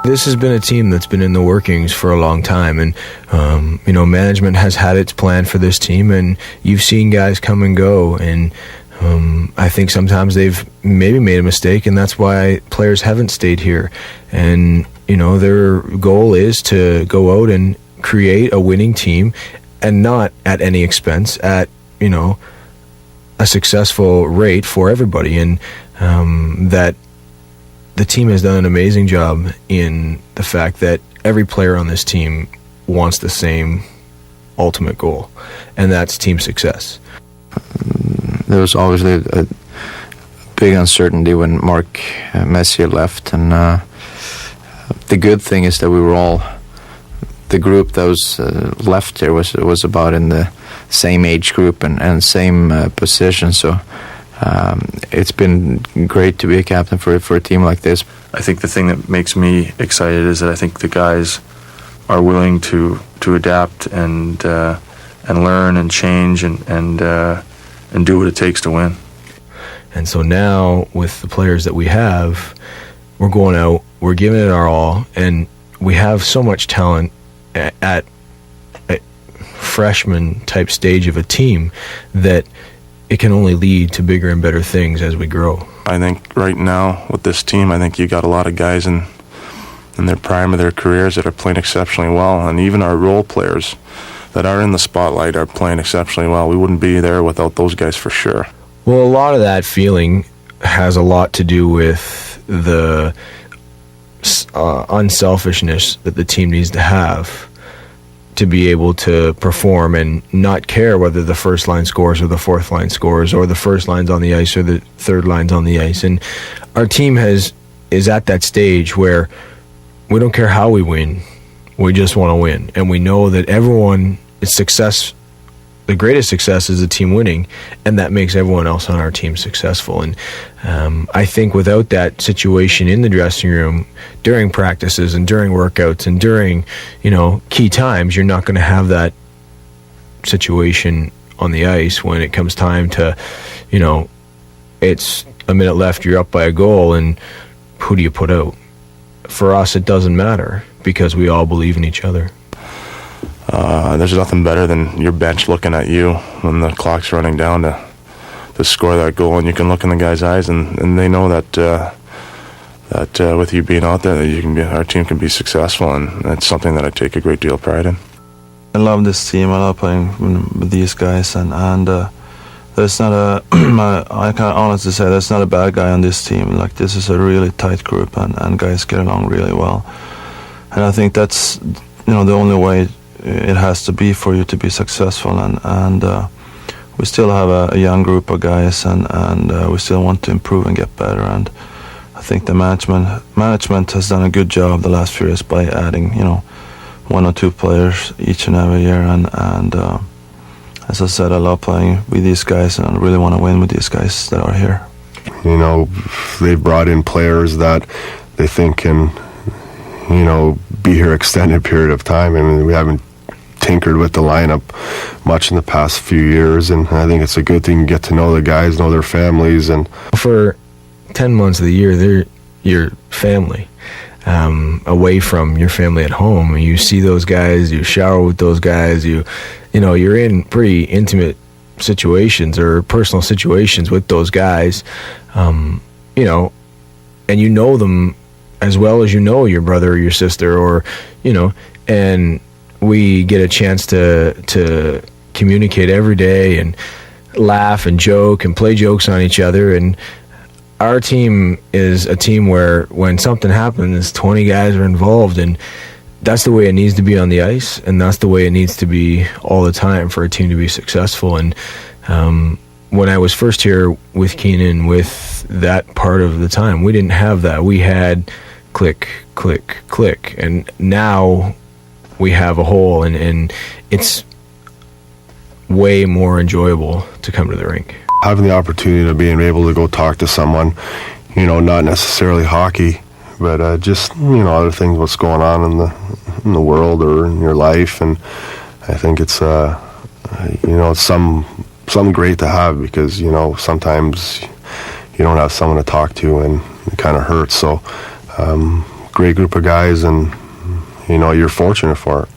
This has been a team that's been in the workings for a long time, and management has had its plan for this team, and you've seen guys come and go, and I think sometimes they've maybe made a mistake, and that's why players haven't stayed here. And their goal is to go out and create a winning team, and not at any expense, at a successful rate for everybody, and that the team has done an amazing job in the fact that every player on this team wants the same ultimate goal, and that's team success. There was obviously a big uncertainty when Mark Messier left, and the good thing is that we were all, the group that was left there was about in the same age group and same position, so it's been great to be a captain for a team like this. I think the thing that makes me excited is that I think the guys are willing to adapt and learn and change and do what it takes to win. And so now, with the players that we have, we're going out, we're giving it our all, and we have so much talent at a freshman type stage of a team that it can only lead to bigger and better things as we grow. I think right now with this team, I think you got a lot of guys in their prime of their careers that are playing exceptionally well, and even our role players that are in the spotlight are playing exceptionally well. We wouldn't be there without those guys for sure. Well, a lot of that feeling has a lot to do with the unselfishness that the team needs to have to be able to perform and not care whether the first line scores or the fourth line scores or the first line's on the ice or the third line's on the ice. And our team is at that stage where we don't care how we win, we just want to win. And we know that everyone is success. The greatest success is the team winning, and that makes everyone else on our team successful. And I think without that situation in the dressing room, during practices and during workouts and during, key times, you're not going to have that situation on the ice when it comes time to, it's a minute left, you're up by a goal, and who do you put out? For us, it doesn't matter because we all believe in each other. There's nothing better than your bench looking at you when the clock's running down to score that goal, and you can look in the guy's eyes, and they know that with you being out there, that our team can be successful, and that's something that I take a great deal of pride in. I love this team. I love playing with these guys, and there's not I can honestly say there's not a bad guy on this team. Like, this is a really tight group, and guys get along really well, and I think that's the only way it has to be for you to be successful, and we still have a young group of guys, and we still want to improve and get better, and I think the management has done a good job the last few years by adding one or two players each and every year, and as I said, I love playing with these guys, and I really want to win with these guys that are here. They've brought in players that they think can be here extended period of time. I mean, we haven't tinkered with the lineup much in the past few years, and I think it's a good thing to get to know the guys, know their families. And for 10 months of the year, they're your family, away from your family at home. You see those guys, you shower with those guys, you're in pretty intimate situations or personal situations with those guys, and you know them as well as your brother or your sister, or and we get a chance to communicate every day and laugh and joke and play jokes on each other. And our team is a team where when something happens, 20 guys are involved, and that's the way it needs to be on the ice, and that's the way it needs to be all the time for a team to be successful. And when I was first here with Keenan, with that part of the time, we didn't have that. We had click, click, click, and now we have a whole, and it's way more enjoyable to come to the rink. Having the opportunity of being able to go talk to someone, not necessarily hockey, but just other things, what's going on in the world or in your life, and I think it's it's something great to have, because sometimes you don't have someone to talk to, and it kind of hurts. So great group of guys, and you're fortunate for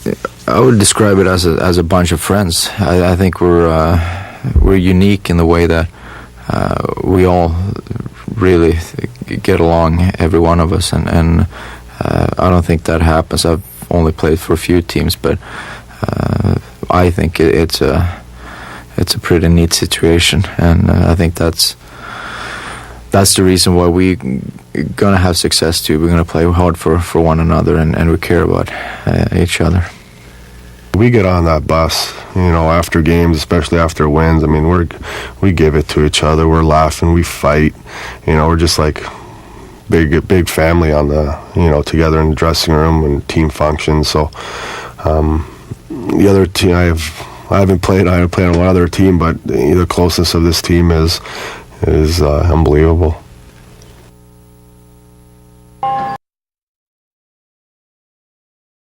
it. I would describe it as a bunch of friends. I think we're unique in the way that we all really get along, every one of us, and I don't think that happens. I've only played for a few teams, but I think it's a pretty neat situation, and I think that's the reason why we're gonna have success too. We're gonna play hard for one another, and we care about each other. We get on that bus, after games, especially after wins. I mean, we give it to each other. We're laughing, we fight. We're just like big family on the, together in the dressing room and team functions. So the other team I haven't played on one other team, but the closeness of this team is unbelievable.